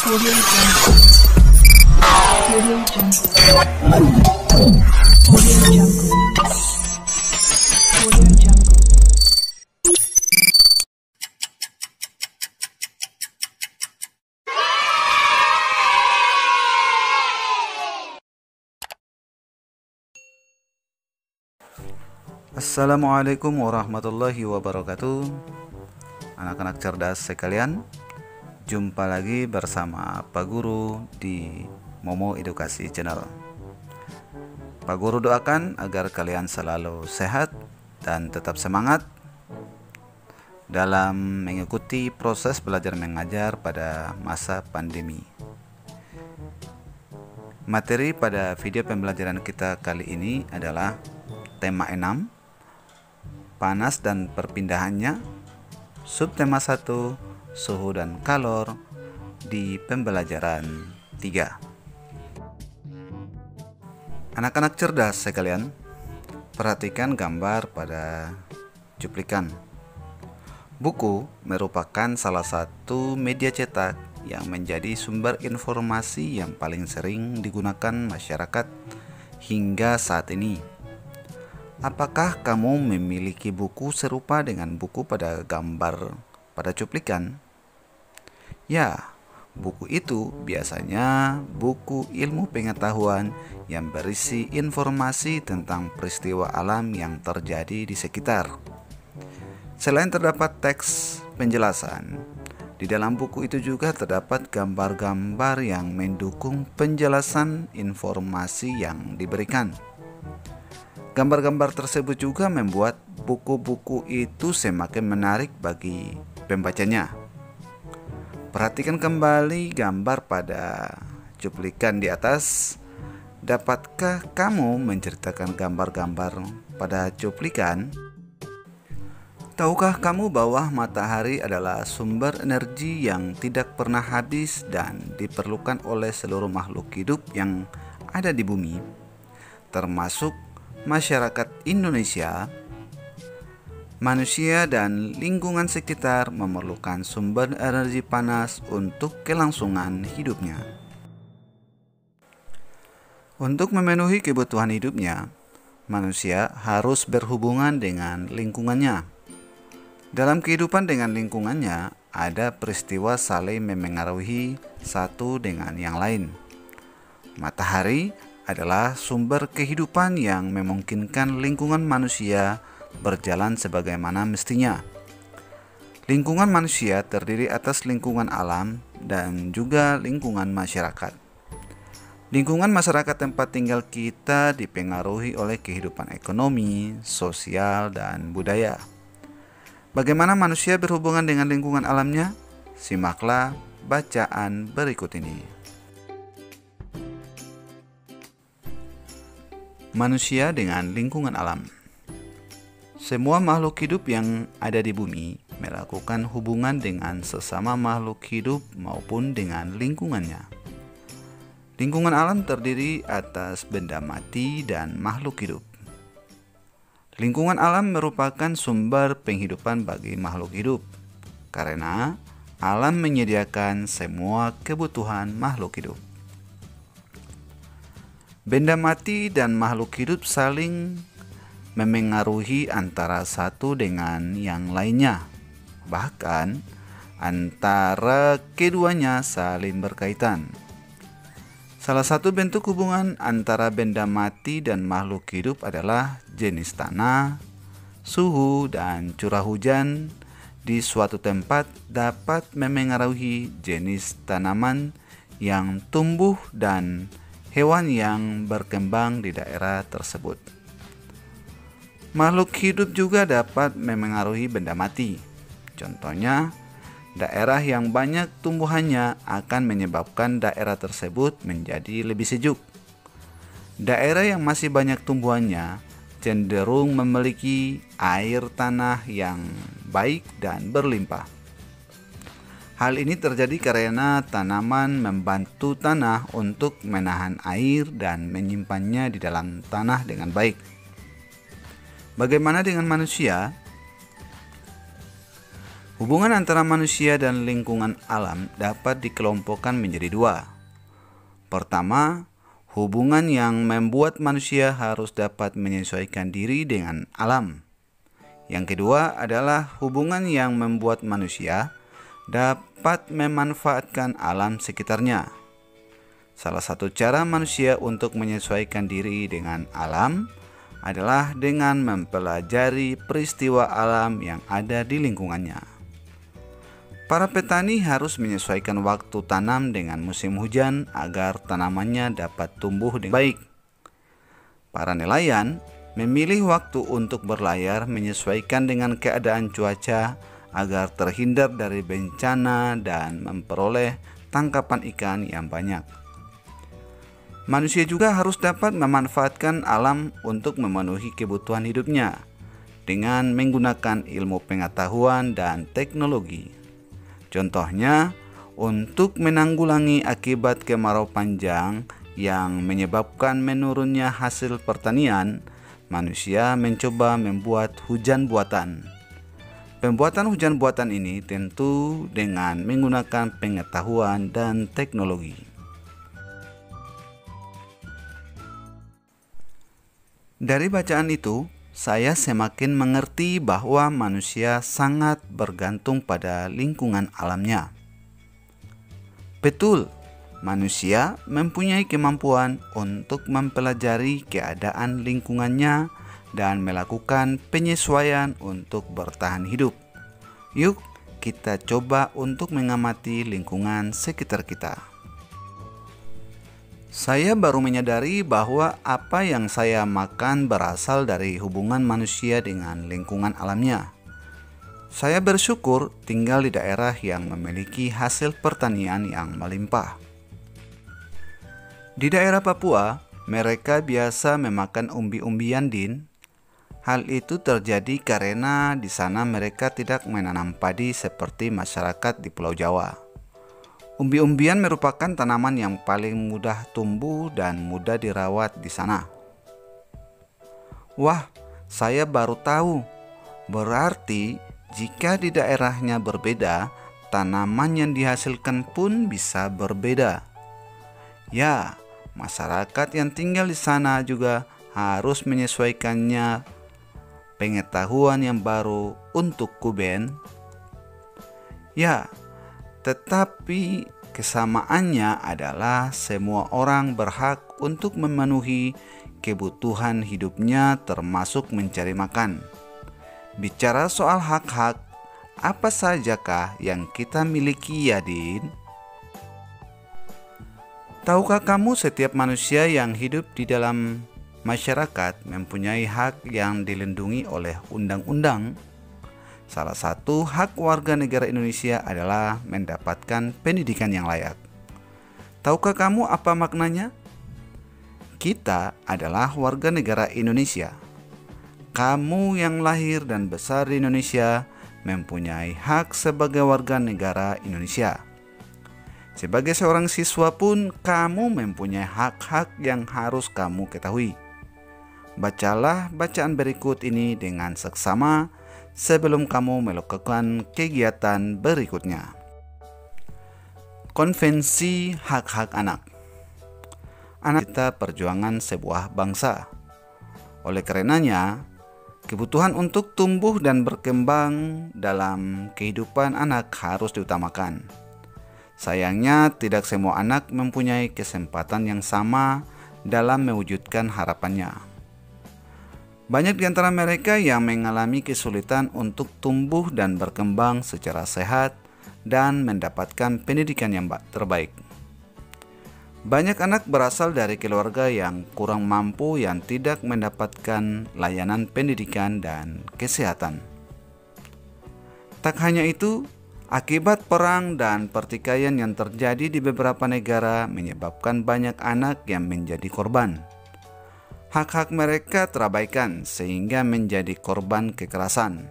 Audio Jungle. Audio Jungle. Audio Jungle. Audio Jungle. Assalamualaikum warahmatullahi wabarakatuh. Anak-anak cerdas sekalian, jumpa lagi bersama Pak Guru di Momo Edukasi Channel. Pak Guru doakan agar kalian selalu sehat dan tetap semangat dalam mengikuti proses belajar mengajar pada masa pandemi. Materi pada video pembelajaran kita kali ini adalah tema 6, panas dan perpindahannya, subtema 1, suhu dan kalor di pembelajaran 3. Anak-anak cerdas sekalian, perhatikan gambar pada cuplikan. Buku merupakan salah satu media cetak yang menjadi sumber informasi yang paling sering digunakan masyarakat hingga saat ini. Apakah kamu memiliki buku serupa dengan buku pada gambar pada cuplikan? Ya, buku itu biasanya buku ilmu pengetahuan yang berisi informasi tentang peristiwa alam yang terjadi di sekitar. Selain terdapat teks penjelasan, di dalam buku itu juga terdapat gambar-gambar yang mendukung penjelasan informasi yang diberikan. Gambar-gambar tersebut juga membuat buku-buku itu semakin menarik bagi pembacanya. Perhatikan kembali gambar pada cuplikan di atas. Dapatkah kamu menceritakan gambar-gambar pada cuplikan? Tahukah kamu bahwa matahari adalah sumber energi yang tidak pernah habis dan diperlukan oleh seluruh makhluk hidup yang ada di bumi, termasuk masyarakat Indonesia? Manusia dan lingkungan sekitar memerlukan sumber energi panas untuk kelangsungan hidupnya. Untuk memenuhi kebutuhan hidupnya, manusia harus berhubungan dengan lingkungannya. Dalam kehidupan dengan lingkungannya, ada peristiwa saling memengaruhi satu dengan yang lain. Matahari adalah sumber kehidupan yang memungkinkan lingkungan manusia berjalan sebagaimana mestinya. Lingkungan manusia terdiri atas lingkungan alam dan juga lingkungan masyarakat. Lingkungan masyarakat tempat tinggal kita dipengaruhi oleh kehidupan ekonomi, sosial, dan budaya. Bagaimana manusia berhubungan dengan lingkungan alamnya? Simaklah bacaan berikut ini. Manusia dengan lingkungan alam. Semua makhluk hidup yang ada di bumi melakukan hubungan dengan sesama makhluk hidup maupun dengan lingkungannya. Lingkungan alam terdiri atas benda mati dan makhluk hidup. Lingkungan alam merupakan sumber penghidupan bagi makhluk hidup, karena alam menyediakan semua kebutuhan makhluk hidup. Benda mati dan makhluk hidup saling memengaruhi antara satu dengan yang lainnya. Bahkan antara keduanya saling berkaitan. Salah satu bentuk hubungan antara benda mati dan makhluk hidup adalah jenis tanah, suhu, dan curah hujan di suatu tempat dapat memengaruhi jenis tanaman yang tumbuh dan hewan yang berkembang di daerah tersebut. Makhluk hidup juga dapat memengaruhi benda mati. Contohnya, daerah yang banyak tumbuhannya akan menyebabkan daerah tersebut menjadi lebih sejuk. Daerah yang masih banyak tumbuhannya cenderung memiliki air tanah yang baik dan berlimpah. Hal ini terjadi karena tanaman membantu tanah untuk menahan air dan menyimpannya di dalam tanah dengan baik. Bagaimana dengan manusia? Hubungan antara manusia dan lingkungan alam dapat dikelompokkan menjadi dua. Pertama, hubungan yang membuat manusia harus dapat menyesuaikan diri dengan alam. Yang kedua adalah hubungan yang membuat manusia dapat memanfaatkan alam sekitarnya. Salah satu cara manusia untuk menyesuaikan diri dengan alam adalah dengan mempelajari peristiwa alam yang ada di lingkungannya. Para petani harus menyesuaikan waktu tanam dengan musim hujan agar tanamannya dapat tumbuh dengan baik. Para nelayan memilih waktu untuk berlayar menyesuaikan dengan keadaan cuaca agar terhindar dari bencana dan memperoleh tangkapan ikan yang banyak. Manusia juga harus dapat memanfaatkan alam untuk memenuhi kebutuhan hidupnya dengan menggunakan ilmu pengetahuan dan teknologi. Contohnya, untuk menanggulangi akibat kemarau panjang yang menyebabkan menurunnya hasil pertanian, manusia mencoba membuat hujan buatan. Pembuatan hujan buatan ini tentu dengan menggunakan pengetahuan dan teknologi. Dari bacaan itu, saya semakin mengerti bahwa manusia sangat bergantung pada lingkungan alamnya. Betul, manusia mempunyai kemampuan untuk mempelajari keadaan lingkungannya dan melakukan penyesuaian untuk bertahan hidup. Yuk, kita coba untuk mengamati lingkungan sekitar kita. Saya baru menyadari bahwa apa yang saya makan berasal dari hubungan manusia dengan lingkungan alamnya. Saya bersyukur tinggal di daerah yang memiliki hasil pertanian yang melimpah. Di daerah Papua, mereka biasa memakan umbi-umbian, Din. Hal itu terjadi karena di sana mereka tidak menanam padi seperti masyarakat di Pulau Jawa. Umbi-umbian merupakan tanaman yang paling mudah tumbuh dan mudah dirawat di sana. Wah, saya baru tahu. Berarti jika di daerahnya berbeda, tanaman yang dihasilkan pun bisa berbeda. Ya, masyarakat yang tinggal di sana juga harus menyesuaikannya pengetahuan yang baru untuk Kuben. Ya, tetapi kesamaannya adalah semua orang berhak untuk memenuhi kebutuhan hidupnya termasuk mencari makan. Bicara soal hak-hak, apa sajakah yang kita miliki, ya, Din? Tahukah kamu setiap manusia yang hidup di dalam masyarakat mempunyai hak yang dilindungi oleh undang-undang? Salah satu hak warga negara Indonesia adalah mendapatkan pendidikan yang layak. Tahukah kamu apa maknanya? Kita adalah warga negara Indonesia. Kamu yang lahir dan besar di Indonesia mempunyai hak sebagai warga negara Indonesia. Sebagai seorang siswa pun kamu mempunyai hak-hak yang harus kamu ketahui. Bacalah bacaan berikut ini dengan seksama sebelum kamu melakukan kegiatan berikutnya. Konvensi Hak-Hak Anak. Anak kita perjuangan sebuah bangsa. Oleh karenanya, kebutuhan untuk tumbuh dan berkembang dalam kehidupan anak harus diutamakan. Sayangnya, tidak semua anak mempunyai kesempatan yang sama dalam mewujudkan harapannya. Banyak di antara mereka yang mengalami kesulitan untuk tumbuh dan berkembang secara sehat dan mendapatkan pendidikan yang terbaik. Banyak anak berasal dari keluarga yang kurang mampu yang tidak mendapatkan layanan pendidikan dan kesehatan. Tak hanya itu, akibat perang dan pertikaian yang terjadi di beberapa negara menyebabkan banyak anak yang menjadi korban. Hak-hak mereka terabaikan sehingga menjadi korban kekerasan.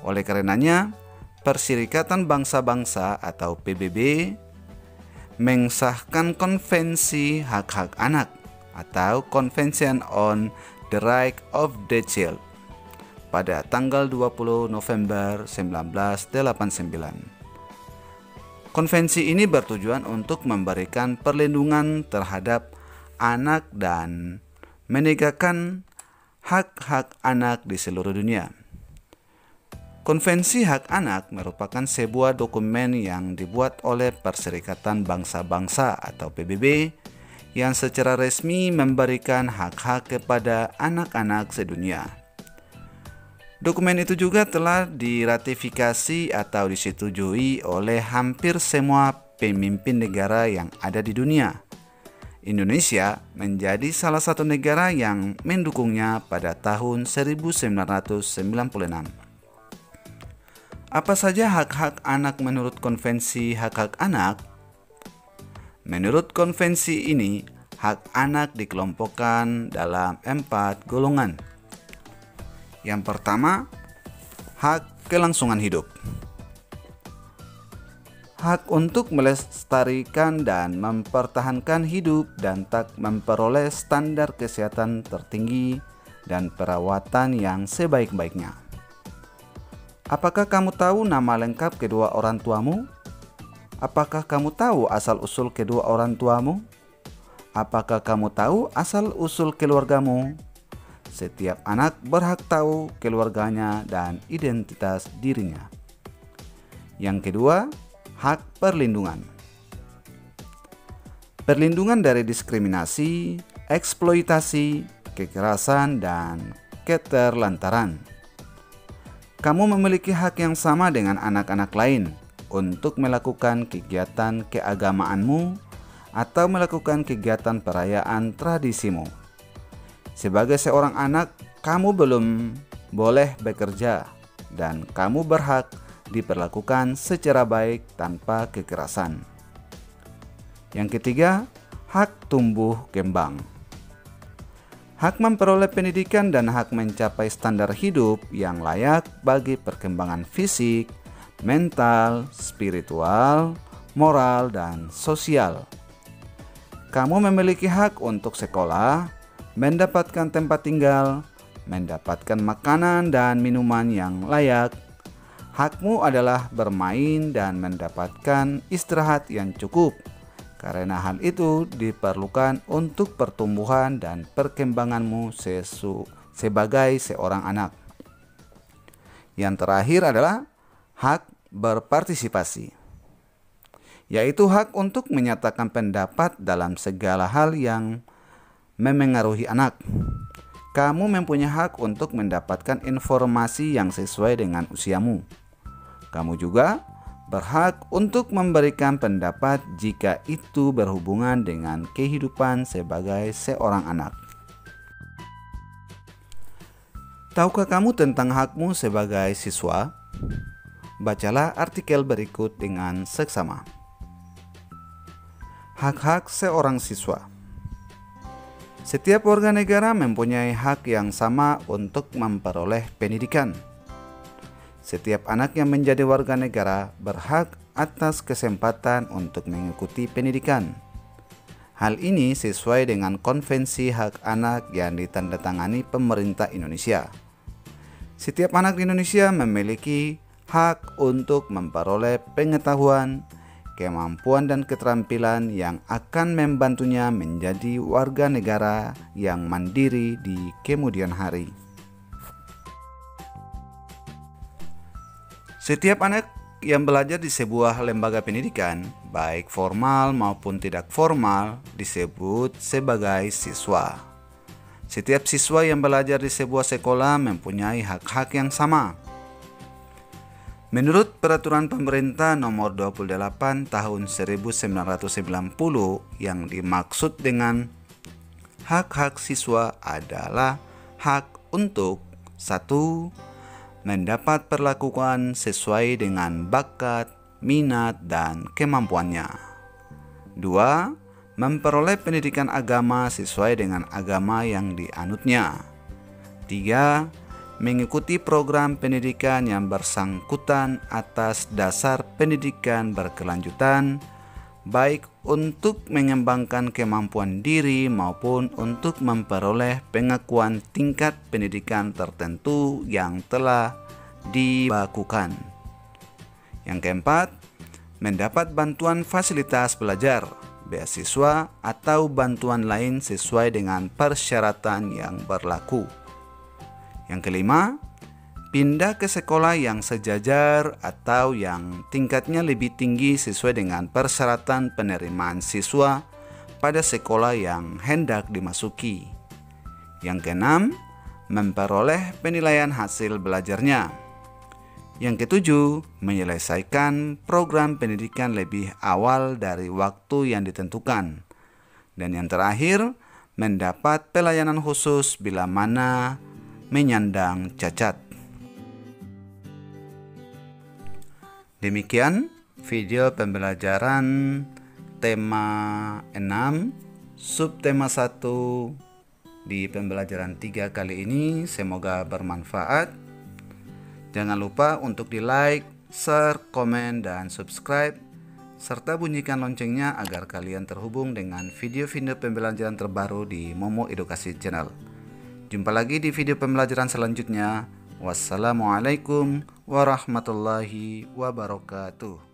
Oleh karenanya, Perserikatan Bangsa-Bangsa atau PBB mengesahkan Konvensi Hak-Hak Anak atau Convention on the Rights of the Child pada tanggal 20 November 1989. Konvensi ini bertujuan untuk memberikan perlindungan terhadap anak dan menegakkan hak-hak anak di seluruh dunia. Konvensi Hak Anak merupakan sebuah dokumen yang dibuat oleh Perserikatan Bangsa-Bangsa atau PBB yang secara resmi memberikan hak-hak kepada anak-anak sedunia. Dokumen itu juga telah diratifikasi atau disetujui oleh hampir semua pemimpin negara yang ada di dunia. Indonesia menjadi salah satu negara yang mendukungnya pada tahun 1996. Apa saja hak-hak anak menurut Konvensi Hak-Hak Anak? Menurut konvensi ini, hak anak dikelompokkan dalam 4 golongan. Yang pertama, hak kelangsungan hidup. Hak untuk melestarikan dan mempertahankan hidup dan tak memperoleh standar kesehatan tertinggi dan perawatan yang sebaik-baiknya. Apakah kamu tahu nama lengkap kedua orang tuamu? Apakah kamu tahu asal-usul kedua orang tuamu? Apakah kamu tahu asal-usul keluargamu? Setiap anak berhak tahu keluarganya dan identitas dirinya. Yang kedua, hak perlindungan. Perlindungan dari diskriminasi, eksploitasi, kekerasan, dan keterlantaran. Kamu memiliki hak yang sama dengan anak-anak lain untuk melakukan kegiatan keagamaanmu atau melakukan kegiatan perayaan tradisimu. Sebagai seorang anak, kamu belum boleh bekerja dan kamu berhak diperlakukan secara baik tanpa kekerasan. Yang ketiga, hak tumbuh kembang. Hak memperoleh pendidikan dan hak mencapai standar hidup yang layak bagi perkembangan fisik, mental, spiritual, moral, dan sosial. Kamu memiliki hak untuk sekolah, mendapatkan tempat tinggal, mendapatkan makanan dan minuman yang layak. Hakmu adalah bermain dan mendapatkan istirahat yang cukup. Karena hal itu diperlukan untuk pertumbuhan dan perkembanganmu sebagai seorang anak. Yang terakhir adalah hak berpartisipasi, yaitu hak untuk menyatakan pendapat dalam segala hal yang memengaruhi anak. Kamu mempunyai hak untuk mendapatkan informasi yang sesuai dengan usiamu. Kamu juga berhak untuk memberikan pendapat jika itu berhubungan dengan kehidupan sebagai seorang anak. Tahukah kamu tentang hakmu sebagai siswa? Bacalah artikel berikut dengan seksama. Hak-hak seorang siswa. Setiap warga negara mempunyai hak yang sama untuk memperoleh pendidikan. Setiap anak yang menjadi warga negara berhak atas kesempatan untuk mengikuti pendidikan. Hal ini sesuai dengan Konvensi Hak Anak yang ditandatangani pemerintah Indonesia. Setiap anak di Indonesia memiliki hak untuk memperoleh pengetahuan, kemampuan dan keterampilan yang akan membantunya menjadi warga negara yang mandiri di kemudian hari. Setiap anak yang belajar di sebuah lembaga pendidikan, baik formal maupun tidak formal, disebut sebagai siswa. Setiap siswa yang belajar di sebuah sekolah mempunyai hak-hak yang sama. Menurut Peraturan Pemerintah Nomor 28 Tahun 1990 yang dimaksud dengan hak-hak siswa adalah hak untuk 1. Mendapat perlakuan sesuai dengan bakat, minat, dan kemampuannya. 2. Memperoleh pendidikan agama sesuai dengan agama yang dianutnya. 3. Mengikuti program pendidikan yang bersangkutan atas dasar pendidikan berkelanjutan baik untuk mengembangkan kemampuan diri maupun untuk memperoleh pengakuan tingkat pendidikan tertentu yang telah dilakukan. Yang keempat, mendapat bantuan fasilitas belajar, beasiswa, atau bantuan lain sesuai dengan persyaratan yang berlaku. Yang kelima, pindah ke sekolah yang sejajar atau yang tingkatnya lebih tinggi sesuai dengan persyaratan penerimaan siswa pada sekolah yang hendak dimasuki. Yang keenam, memperoleh penilaian hasil belajarnya. Yang ketujuh, menyelesaikan program pendidikan lebih awal dari waktu yang ditentukan. Dan yang terakhir, mendapat pelayanan khusus bila mana menyandang cacat. Demikian video pembelajaran tema 6 subtema 1 di pembelajaran 3 kali ini. Semoga bermanfaat. Jangan lupa untuk di like, share, komen, dan subscribe serta bunyikan loncengnya agar kalian terhubung dengan video-video pembelajaran terbaru di Momo Edukasi Channel. Jumpa lagi di video pembelajaran selanjutnya. Wassalamualaikum warahmatullahi wabarakatuh.